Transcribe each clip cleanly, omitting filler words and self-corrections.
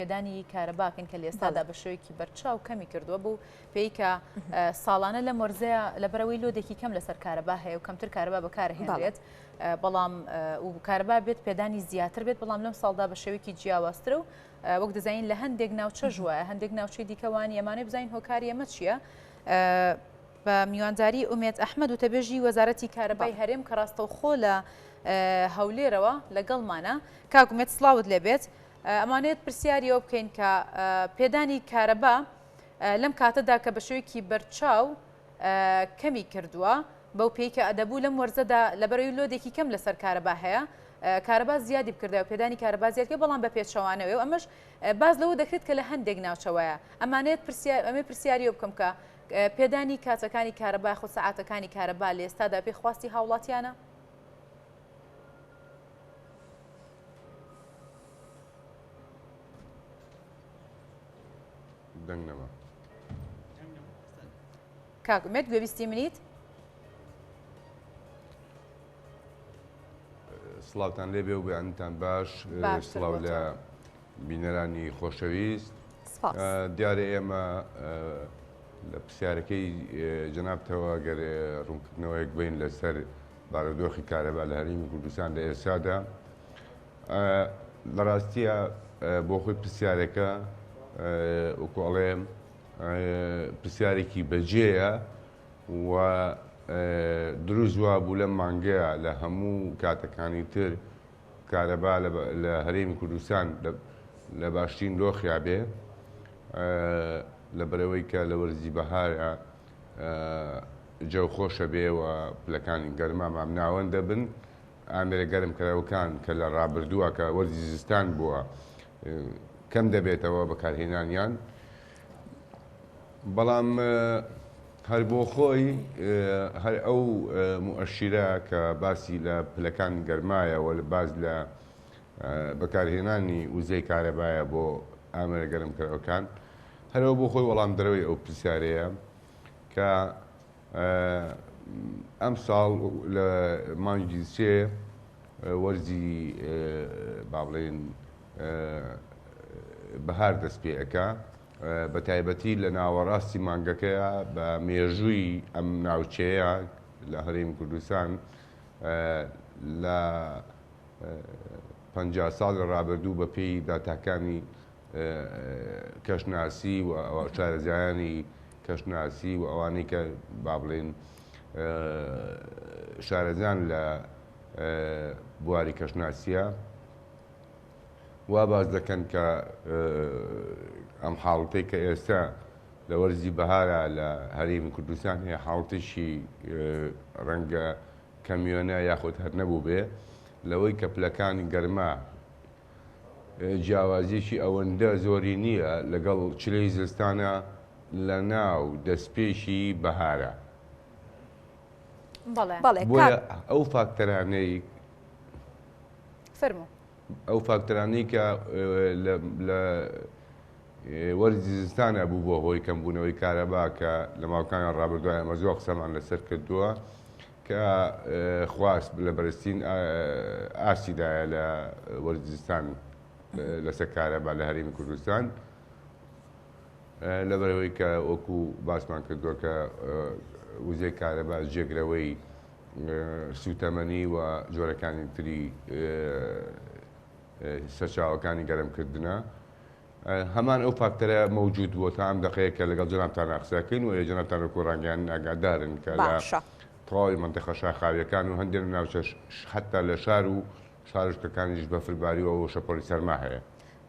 پێدانی کارەباکەن کە لێستادا بە شێوەیەکی بەرچاو کەمی کردووە بوو پێی کە ساڵانە لە مۆرزەیە لەبەرەوەی لۆدێکی کەم لەسەر کارەبا هەیە و کەمتر کارەبا بەکارهێنرێت بەڵام و کارەبا بێت پێدانی زیاتر بێت بەڵام لەم ساڵدا بە شێوەیەکی جیاوازترە و وەک دەزانین لە هەندێک ناوچە ژوایە هەندێک ناوچەی دیکەوانی ئەمانەی بزانین هۆکاری ئەمە چییە؟ بە میوانداری ئومێد ئەحمەد و تەبێژی وەزارەتی کارەبای هەرێم کە ڕاستەوخۆ لە هەولێرەوە لەگەڵمانە کاکومێت سڵاوت لێبێت ئەمانێت پرسیاریەوە بکەین کە پێدانی کارەبا لەم کاتەدا کە بە شێوەیەکی بەرچاو کەمی کردووە بەو پێی کە ئەدەبوو لەم وەرزەدا لەبەرەوەی لۆدێکی کەم لەسەر کارەبا هەیە کارەبا زیادی بکردەوە پێدانی کارەبا زیادکە بەڵام بە پێچەوانەوە و ئەمەش باز لەوە دەکرێت کە لە هەندێک ناوچەوەیە ئەمانێت ئەمێ پرسیاریەوە بکەم کە پێدانی کاتەکانی کارەبا خۆ سەعاتەکانی کارەبا لە ئێستادا پێخواستی هاوڵاتیانە؟ دەنگنەوە کاکومێت گوێبیستی منیت؟ سڵاوتان لێبێ و بەیانتان باش سڵاو لە بینەرانی خۆشەویست دیارە ئێمە لە پرسیارەکەی جەنابتەوە گەر ڕوونکردنەوەیەک بین لەسەر بارودۆخی کارەبا لە هەرێمی کوردستان لە ئێستادا لە ڕاستیە بۆ خۆی پرسیارەکە وەکوڵێم پرسیارێکی بەجێیە و دروست وە بوو لەم مانگەیە لە هەموو کاتەکانی تر کارەبا لە هەرێمی کوردستان لە باشترین دۆخیا بێ لەبەرەوەی کە لە وەرزی بەهارە جەو خۆشە بێ و پلەکانی گەرما مامناوەندە بن ئامێرە گەرمکراوەکان کە لە ڕابردووە کە وەرزی زستان بووە کەم دەبێتەوە بەکارهێنانیان بەڵام هەر بۆ خۆی هەر ئەو مؤشیرە کە باسی لە پلەکان گەرمایەوە لە باز لە بەکارهێنانی وزەی کارەبایە بۆ ئامێرە گەرمکراوەکان هەرەوە بۆ خۆی وەڵام دەرەوەی ئەو پرسیارەیە کە ئەم ساڵ لە مانگی سێ وەرزی با بڵێن بەهار دەست پێەکە بە تایبەتی لە ناوەڕاستی مانگەکەیە بە مێژووی ئەم ناوچەیە لە هەرێمی کوردستان لە 50 ساڵ لە ڕابردوو بە پێی داتاکانی کەشناسی و شارەزایانی کەشناسی و ئەوانەی کە با بڵێن شارەزان لە بواری کەشناسیە وا باز دەکەن کە ئەم حاڵەتەی کە ئێستا لە وەرزی بەهارە لە هەرێمی کوردستان هەیە حاڵەتێکی ڕەنگە کەمیۆنە یاخود هەر نەبوو بێ لەوەی کە پلەکانی گەرما جیاوازیەکی ئەوەندە زۆری نییە لەگەڵ چلەی زستانە لە ناو دەستپێشی بەهارە بۆیە ئەو فاکتەرانەی ئەو فاکتەرانەی کە لە وەرزی زستانە بوو بۆ هۆی کەمبوونەوەی کارەبا کە لە ماوەکانی ڕابردووە ئەمە زۆر قسەمان لەسەر کردووە کە خواست لە بەرزترین ئاسیدایە لە وەرزی زستان لەسەر کارەبا لە هەرێمی کوردستان لەبەرەوەی کە وەکو باسمان کردووە کە وزەی کارەبا جێگرەوەی سوتەمەنی و جۆرەکانی تری سەرچاوەکانی گەرمکردنە هەمان ئەو فاکتەرە مەوجود بووە تا ئەم دەقەیە کە لەگەڵ جەنابتان قسەکەین و جەنابتان ڕاگەیان ئاگادارن کە لە تەواوی مەنتیقە شاخاویەکان و هەندێک ناوچە حتا لە شار و شارشتەکانیش بەفرباریەوە و شەپۆلی سەرما هەیە.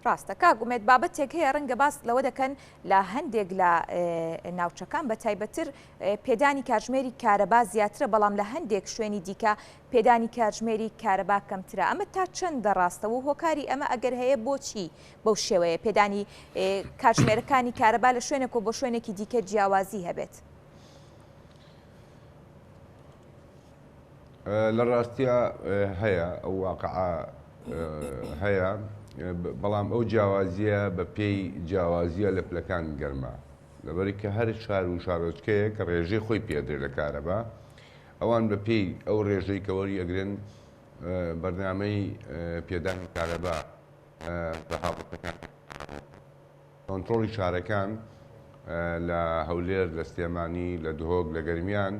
ڕاستە کاگومێت بابەتێک هەیە ڕەنگە باس لەوە دەکەن لە هەندێک لە ناوچەکان بە تایبەتر پێدانی کاتژمێری کارەبا زیاترە بەڵام لە هەندێک شوێنی دیکە پێدانی کاتژمێری کارەبا کەمترە ئەمە تا چەندە ڕاستەوە و هۆکاری ئەمە ئەگەر هەیە بۆچی بەو شێوەیە پێدانی کاتژمێرەکانی کارەبا لە شوێنێک و بۆ شوێنێکی دیکە جیاوازی هەبێت؟ لە ڕاستیە هەیە ئەو واقعە هەیە بەڵام ئەو جیاوازیە بە پێی جیاوازیە لە پلەکان گەرما لەبەری کە هەر شار و شارۆچکەیە کە ڕێژەی خۆی پێدرێت لە کارەبا ئەوان بە پێی ئەو ڕێژەی کەوەری ئەگرن بەرنامەی پێدانی کارەبا بە هاوڵاتەکان کۆنتڕۆڵی شارەکان لە هەولێر لە سلێمانی لە دهۆک لە گەرمیان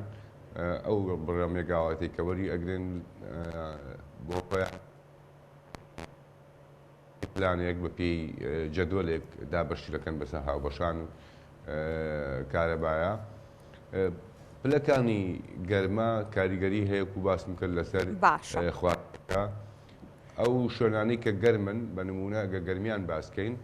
ئەو بڕە مێگاواتێک کە وەری ئەگرن بۆ خۆیان پلانێک بە پێی جەدوەلێک دابەشی دەکەن بەسەر هاوبەشان و کارەبایە. پلەکانی گەرمە کاریگەری هەیە و باسم کرد لەسەر خواردەکە. ئەو شوێنانەی کە گەرمن بە نمونە ئەگە گەرمیان باسکەین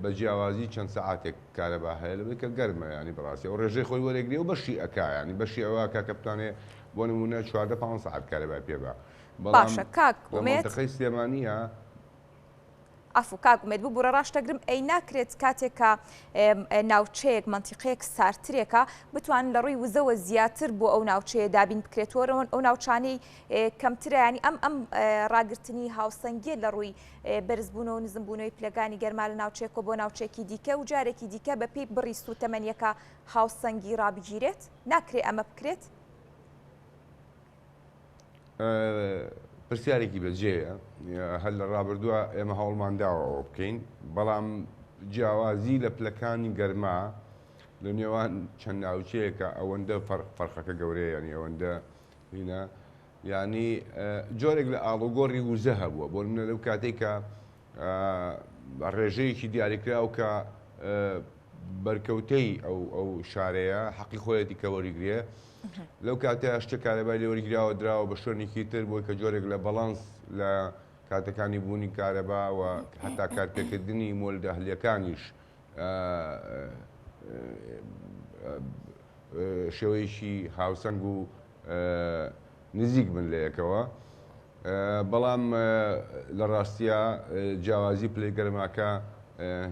بە جیاوازی چەند سەعاتێک کارەبا هەیە لەبێت کە گەرمە ینی بەڕاستی ئەو ڕێژەی خۆی وەرەگری و بەشی ئەکا ینی بەشی ئەوە کە بتوانێت بۆ نمونە 4-5 ساعت کارەبا پێبا. باشە کاک ئومێد منتەقەی سلێمانیە ئەفو کاک ئومێد ببوورە ڕاشتەگرم ئەی ناکرێت کاتێکە ناوچەیەک منتیقەیەک سارترێکە بتوان لە ڕووی وزەوە زیاتر بۆ ئەو ناوچەیە دابین بکرێتەوەەوە ئەو ناوچانەی کەمترە ینی ئەم ڕاگررتنی هاوسەنگێ لە ڕووی بەرزبوونەوە نزمبوونەوەی پلەکانی گەرما لە ناوچێکەوە بۆ ناوچێکی دیکە و جارێکی دیکە بە پێی بڕی سوتەمەنیەکە هاوسەنگی ڕابگیرێت ناکرێ ئەمە بکرێت؟ پرسیارێکی بەجێیە هەل لە ڕابردووە ئێمە هەوڵمانداوەوە بکەین بەڵام جیاوازی لە پلەکانی گەرما لە نێوان چەند ناوچەیەکە ئەوەندە فەرقەکە گەورەیە ینی ئەوەندە هینە ینی جۆرێک لە ئاڵوگۆڕی وزە هەبووە بۆ منە لەو کاتێککە ڕێژەیەکی دیاریکرااو کە بەرکەوتەی ئەو شارەیە حەقی خۆیەتی کە وەریگرێ لەو کاتە شتە کارەبای لێ وەرگراوە دراوە بە شوێنێکی تر بۆی کە جۆرێک لە بەڵانس لە کاتەکانی بوونی کارەبا و حتا کارپێکردنی مۆلدەهلیەکانیش شێوەیەکی هاوسەنگ و نزیک بن لە یەکەوە. بەڵام لە ڕاستیە جیاوازی پلەی گەرماکە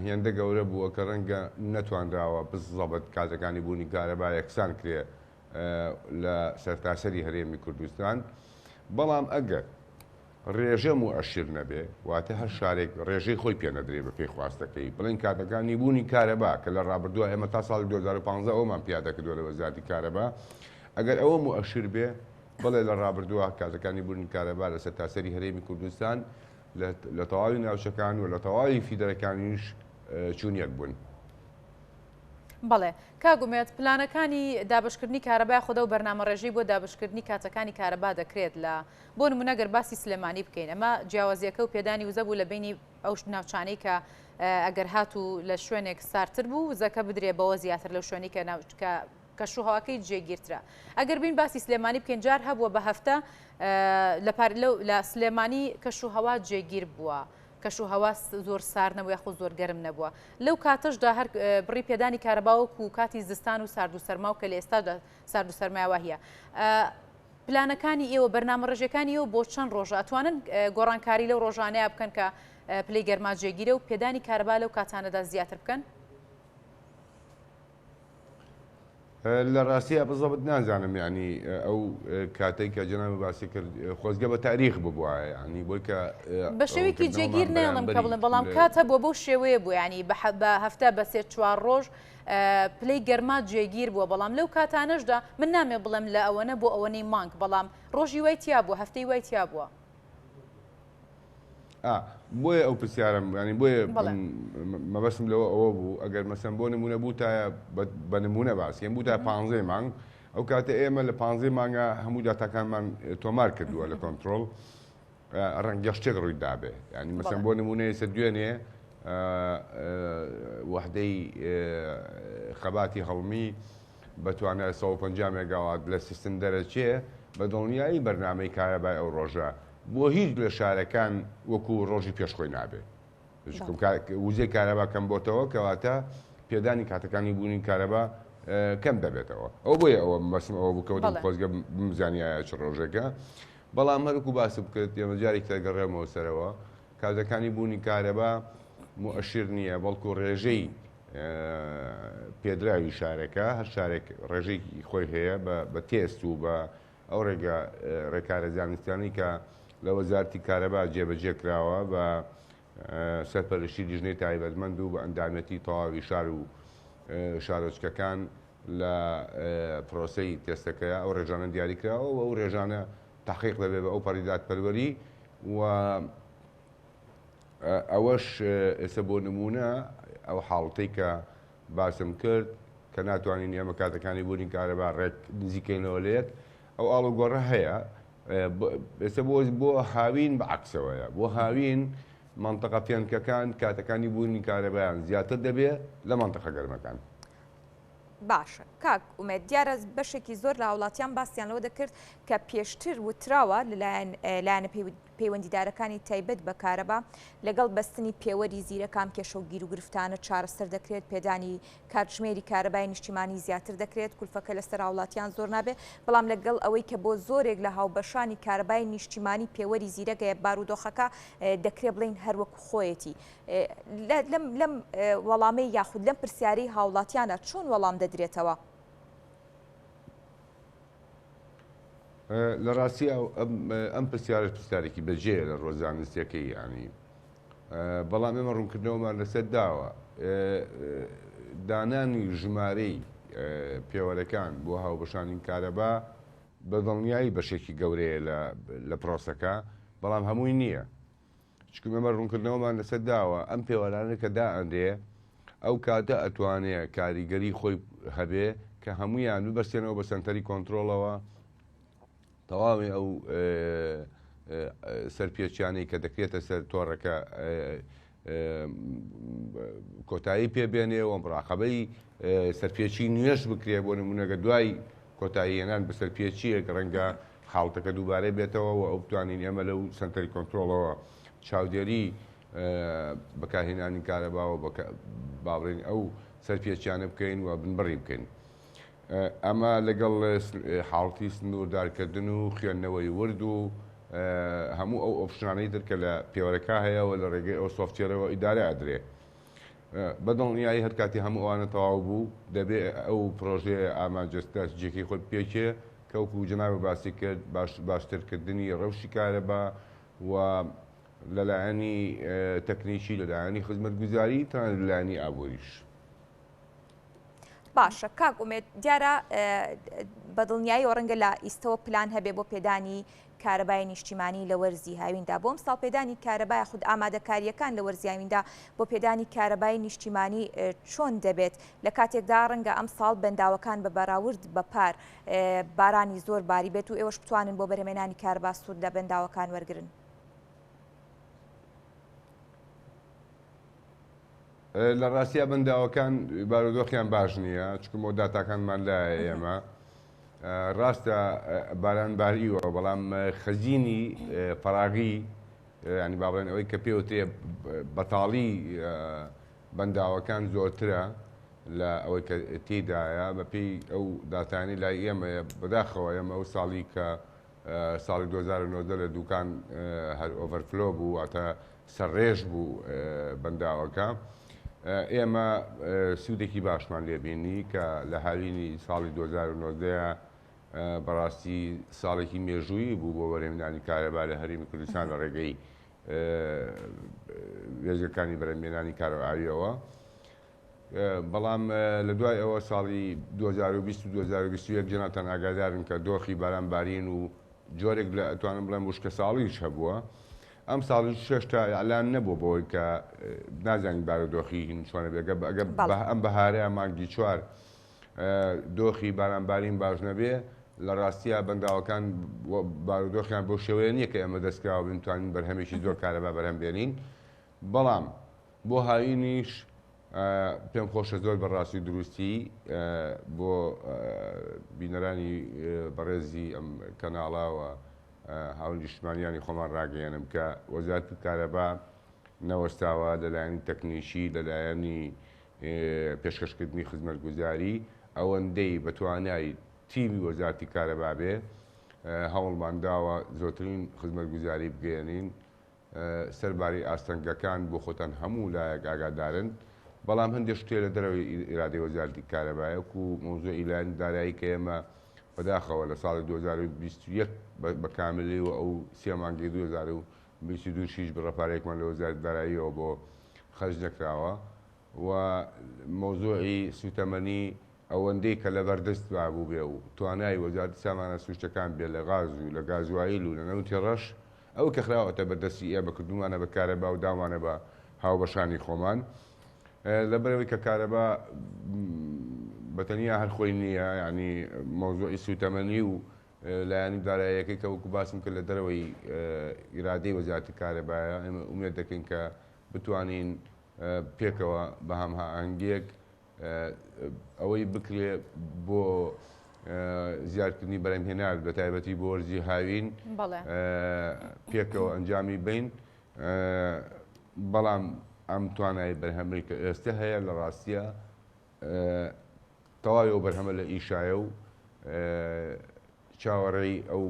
هێندە گەورە بووە کە ڕەنگە نەتوانراوە بزەبەت کاتەکانی بوونی کارەبا یەکسان کرێ لە سەرتاسەری هەرێمی کوردستان. بەڵام ئەگەر ڕێژە و ئەشیر نەبێ واتە هەر شارێک ڕێژەی خۆی پێ نەدرێ بە پێی خواستەکەی بڵێن کاتەکانی بوونی کارەبا کە لە ڕابردووە ئێمە تا ساڵی 2015 ئەومان پیادە کردووە لە وەزارەتی کارەبا ئەگەر ئەوە و ئەشیر بێ بڵێ لە ڕابردووە کاتەکانی بوونی کارەبا لە سەرتاسەری هەرێمی کوردستان لە تەواوی ناوچەکان و لە تەواوی فیدەرەکانیش چوونیەک بوون. بەڵێ کاگومێت پلانەکانی دابشکردنی کارەبای خۆدا و بەرنامەڕێژەی بۆ دابشکردنی کاتەکانی کارەبا دەکرێت لە بۆ نمونەگەر باسی سلێمانی بکەین ئەمە جیاوازیەکە و پێدانی وزە بوو لە بینی ئەو ناوچانەی کە ئەگەر هاتوو لە شوێنێک سارتر بوو وزەکە بدرێ بەوە زیاتر لەو شوێنی کە کەشوهەواکەی جێگیرترا. ئەگەر بین باسی سلێمانی بکەین جار هەبووە بە هەفتە لە سلێمانی کەشوهەوا جێگیر بووە. کەشوهەوا زۆر سار نەبوو یاخۆ زۆر گەرم نەبووە. لەو کاتەشدا هەر بڕی پێدانی کارەباوەکو و کاتی زستان و سارد و سەرما و کە لە ئێستادا سارد و سەرمایەوە هەیە. پلانەکانی ئێوە بەرنامەڕێژەکانی ئێوە بۆ چەند ڕۆژە ئەتوانن گۆڕانکاری لەو ڕۆژانەیە بکەن کە پلەی گەرما جێگیرە و پێدانی کارەبا لەو کاتانەدا زیاتر بکەن؟ لە ڕاستیە بزەبت نازانم ینی ئەو کاتێک کە جەناب باسی کرد خۆزگە بە تاریخ ببووە ینی بۆی کە بە شێوەیەکی جێگیر نێڵم کە بڵێن بەڵام کاتە بۆ بەو شێوەیە بوو ینی بە هەفتە بە 3-4 ڕۆژ پلەی گەرما جێگیر بووە بەڵام لەو کاتانەشدا من نامێ بڵێم لە ئەوەنە بۆ ئەوەنەی مانگ بەڵام ڕۆژی وای تیا بووە هەفتەی وای تیا بووە. بۆیە ئەو پرسیارم ینی بۆیە مەبەستم لەوە ئەوە بوو ئەگەر مەسەن بۆ نمونە بوو تا بە نمونە باسیێن بوو تا 15 مانگ ئەو کاتە ئێمە لە 15 مانگە هەموو داتاکانمان تۆمار کردووە لە کۆنتترۆل ڕەنگە شتێک ڕووی دابێ ینی مەسەن بۆ نمونە ئێستا دوێنێ وەحدەی خەباتی هەڵمی بەتوانای 150 مێگاوات لە سیستم دەرەچێ بە دڵنیایی بەرنامەی کارەبای ئەو ڕۆژە بۆ هیچ لە شارەکان وەکو ڕۆژی پێشخۆی نابێ وزەی کارەبا کەم بۆتەوە کەواتە پێدانی کاتەکانی بوونی کارەبا کەم دەبێتەوە ئەو بۆیە ئەوە مەسم ئەوە بکەوت خۆزگە بمزانایە چ ڕۆژێکە بەڵام هەرکو باس بکرێت ئێمە جارێک تەگەڕێمەوە سەرەوە کاتەکانی بوونی کارەبا مؤشر نییە بەڵکو ڕێژەی پێدراوی شارەکە هەر شارێک ڕێژەی خۆی هەیە بە تێست و بە ئەو ڕێگە ڕێکارە زانستیانی کە لە وەزارەتی کارەبا جێبەجێ کراوە بە سەرپەرشتی لیژنەی تایبەتمەند و بە ئەندامەتی تەواوی شار و شارۆچکەکان لە پرۆسەی تێستەکەیە ئەو ڕێژانە دیاری کراوە و ئەو ڕێژانە تحقیق دەبێت بە ئەو پەڕیدادپەروەری و ئەوەش ئێستا بۆ نمونە ئەو حاڵەتەی کە باسم کرد کە ناتوانین ئێمە کاتەکانی بوونی کارەبا ڕێک نزیکەینەوە لێک ئەو ئاڵوگۆڕە هەیە ئێستا بۆ هاوین بەعکسەوەیە بۆ هاوین منطقە پێنکەکان کاتەکانی بوونی کارەبایان زیاتر دەبێت لە منطقە گەرمەکان. باشە کاک ئومێد دیارە بەشێکی زۆر لە وڵاتیان باسییان لەوە دەکرد کە پێشتر وتراوە لەلایەنە پەیوەندیدارەکانی تایبەت بە کارەبا لەگەڵ بەستنی پێوەری زیرەکان کێشە و گیر و گرفتانە چارەسەر دەکرێت پێدانی کاتژمێری کارەبای نیشتیمانی زیاتر دەکرێت کولفەکە لەسەر وڵاتیان زۆر نابێت بەڵام لەگەڵ ئەوەی کە بۆ زۆرێک لە هاوبەشانی کارەبای نیشتیمانی پێوەری زیرەگەیە بارودۆخەکە دەکرێت بڵین هەروەکو خۆیەتی لەم وەڵامەی یاخود لەم پرسیارەی هاوڵاتیانە چۆن وەڵام دەدرێتەوە؟ لە ڕاستی ئەم پرسیارێکی بەجێ لە ڕۆژانستیەکەی ینی بەڵام ئێمە ڕوونکردنەوەمان لەسەر داوە دانانی ژمارەی پێوەرەکان بۆ هاوبەشانی کارەبا بە دڵنیایی بەشێکی گەورەیە لە پرۆسەکە بەڵام هەمووی نییە چکە ئێمە ڕوونکردنەوەمان لەسەر داوە ئەم پێوەرانە کە دائەندێ ئەو کاتە ئەتوانێت کاریگەری خۆی هەبێ کە هەمویان ببەستێنەوە بە سنتەری کۆنتترۆلەوە تەواوی ئەو سەرپێچیانەی کە دەکرێتە سەر تۆڕەکە کۆتایی پێبێنێەوە مڕاقبەی سەرپێچی نوێش بکرێ بۆ نمونەگە دوای کۆتایی هێنان بە سەرپێچیەک ڕەنگە حاڵتەکە دووبارەی بێتەوە و ئەو بتوانین ئێمە لەو سنتەری کۆنتترۆلەوە چاودێری بەکارهێنانی کارەباوە باڵێن ئەو سەرپێچیانە بکەین و بنبڕی بکەین. ئەمە لەگەڵ حاڵتی سنووردارکردن و خوێندنەوەی ورد و هەموو ئەو ئۆپشنانەی ترکە لە پێوەرەکە هەیەەوە لە ڕێگەی ئەو سۆفتێرەوە ئیدارە ئەدرێ بەدڵنیایی هەر کاتی هەموو ئەوانە تەواو بوو دەبێت ئەو پرۆژەیە ئامانجەستەجێکی خۆت پێکێ کەوکو جناوی باسی کرد باشترکردنی ڕەوشی کارەبا و لەلایەنی تەکنیکی لەلایەنی خزمەتگوزاری تا لەلایەنی ئابووریش. باشە کاک ئومێد دیارە بەدڵنیایی ڕەنگە لە ئیستەوە پلان هەبێ بۆ پێدانی کارەبای نیشتیمانی لە وەرزی هاویندا بۆم ساڵ پێدانی کارەبای خود ئامادەکاریەکان لە وەرزی هاویندا بۆ پێدانی کارەبای نیشتیمانی چۆن دەبێت لە کاتێکدا ڕەنگە ئەم ساڵ بەنداوەکان بە بەراورد بە پار بارانی زۆر باری بێت و ئێوەش بتوانن بۆ بەرهێنانی کارەبا سوود لە بەنداوەکان وەرگرن. لە ڕاستیە بەنداوەکان بارودۆخیان باش نییە چکمۆ داتاکانمان لایە ئێمە ڕاستە بارانباریوە بەڵام خەزینی پەراغی ینی بابڵێن ئەوەی کە پێوتێ بەتاڵی بەنداوەکان زۆرترە لە ئەوەی کە تێدایە بەپێی ئەو داتانی لای ئێمە بەداخەوە ئێمە ئەو ساڵی کە ساڵی 2009 لە دوکان هەر ئۆڤەرفلۆ بوو واتە سەرڕێژ بوو بەنداوەکە ئێمە سوودێکی باشمان لێبینی کە لە هاوینی ساڵی 2009 بەڕاستی ساڵێکی مێژووی بوو بۆ وەرهێنانی کارەبا لە هەرێمی کوردستان لە ڕێگەی وێژەکانی بەرهەمهێنانی کارەباویەوە بەڵام لە دوای ئەوە ساڵی 2020 و 2021 جەنابتان ئاگادارن کە دۆخی بارانبارین و جۆرێک لە ئەتوانم بڵێم وشکە ساڵیش هەبووە ئەم ساڵی 6 تا ئەلان نەبوو بۆی کە نازانین بارودۆخی چۆنە بێ ئەم بەهارەیە مانگی 4 دۆخی بارانبارین باش نەبێ لە ڕاستیە بەنداوەکان بارودۆخیان بۆ شێوەیە نییە کە ئێمە دەستکراوە بتوانین بەرهەمێکی زۆر کارەبا بەرهەم بێنین بەڵام بۆ هاوینیش پێم خۆشە زۆر بەڕاستی دروستی بۆ بینەرانی بەڕێزی ئەم کەناڵاوە هاوڵی نیشتیمانیانی خۆمان ڕاگەیەنم کە وەزارەتی کارەبا نەوەستاوە لەلایەنی تەکنیکی لەلایەنی پێشکەشکردنی خزمەتگوزاری ئەوەندەی بەتوانای تیمی وەزارەتی کارەبا بێ هەوڵمان داوە زۆرترین خزمەتگوزاری بگەێنین سەرباری ئاستەنگەکان بۆ خۆتان هەموو لایەک ئاگادارن بەڵام هەندێک شتێ لە دەرەوەی ئیرادەی وەزارەتی کارەبایەک و مۆزوعی لایەن دارایی کە ئێمە بەداخەوە لە ساڵی 2021 بەکاملی و ئەو سێ مانگی 2022 بڕەپارێکمان لە وەزارەتی داراییەوە بۆ خەرج نەکراوە و مۆزوعی سوتەمەنی ئەوەندەی کە لە بەردەست بوو بێ و توانای وەزارەتی سامانە سوشتەکان بێ لە غاز و لە گازوایل و لە نەوتی ڕەش ئەو کە خراوەتە بەدەستی ئێمە کردومانە بە کارەبا و داوانە بە هاوبەشانی خۆمان لەبەرەوەی کە کارەبا بەتەنیا هەر خۆی نییە ینی مۆزۆی سوتەمەنی و لایەنی داراییەکەی کە وەکو باسم کرد لە دەرەوەی ئیرادەی وەزارەتی کارەبایە ئێمە ئومێد دەکەین کە بتوانین پێکەوە بە هەماهەنگێک ئەوەی بکرێ بۆ زیادکردنی بەرهەمهێنان بە تایبەتی بۆ وەرزی هاوین پێکەوە ئەنجامی بین بەڵام ئەم توانای بەرهەمەی کە ئێستا هەیە لە ڕاستیە تەواوی ئەو بەرهەمە لە ئیشایە و چاوەڕێی ئەو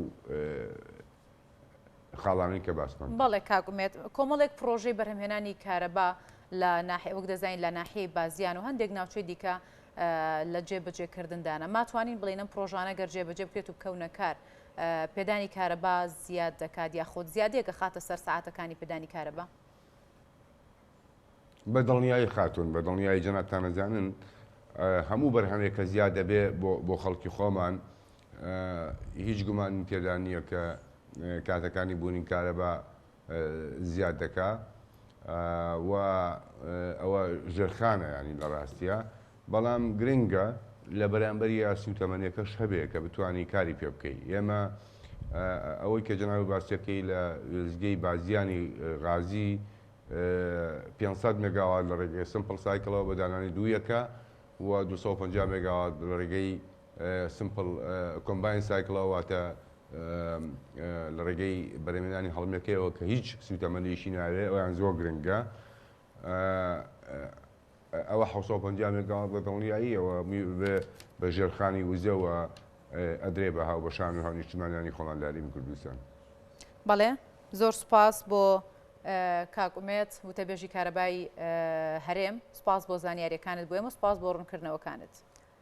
خاڵانەی کە باسمان بەڵێ کاکومێت کۆمەڵێک پرۆژەی بەرهەمهێنانی کارەبا لە وەک دەزانین لە ناحیەی بازیان و هەندێک ناوچەی دیکە لە جێبەجێکردندانە ماتوانین بڵێن ئەم پرۆژانە گەر جێبەجێ بکرێت و بکەونە کار پێدانی کارەبا زیاد دەکات یا خۆت زیادەیە کە خاتە سەر ساعاتەکانی پێدانی کارەبا بە دڵنیایی خاتون بە دڵنیایی جەنابتانەزانن هەموو بەرهەمێک کە زیاد دەبێ بۆ خەڵکی خۆمان هیچ گومان تێدا نییە کە کاتەکانی بوونی کارەبا زیاد دەکا و ئەوە ژێرخانە ینی لە ڕاستیە بەڵام گرنگە لە بەرامبەری سوتەمەنیەکەش هەبێ کە بتوانانی کاری پێ بکەیت ئێمە ئەوەی کە جەناوی باسیەکەی لە وێزگەی بازیانی غازی 500 مگاوات لە ڕێگەی سمپل سایکلەوە بە دانانی دوویەکە و 250 مگاوات لە ڕێگەی سمپل کۆمباین سایکلەوە واتە لە ڕێگەی بەرهەمهێنانی هەڵمەکەیەوە کە هیچ سوتەمەندیشی ناوێت ئەویان زۆر گرنگە ئەوە 750 مگاوات بە دڵنیاییەوە بە ژێرخانی وزەوە ئەدرێ بە هاوبەشان و هاونیشتمانیانی خۆڵانداریی کوردستان. بەڵێ زۆر سوپاس بۆ کاکومێت وتەبێژی کارەبای هەرێم سوپاس بۆ زانیاریەکانت بۆ ئێمە سوپاس بۆ ڕوونکردنەوەکانت.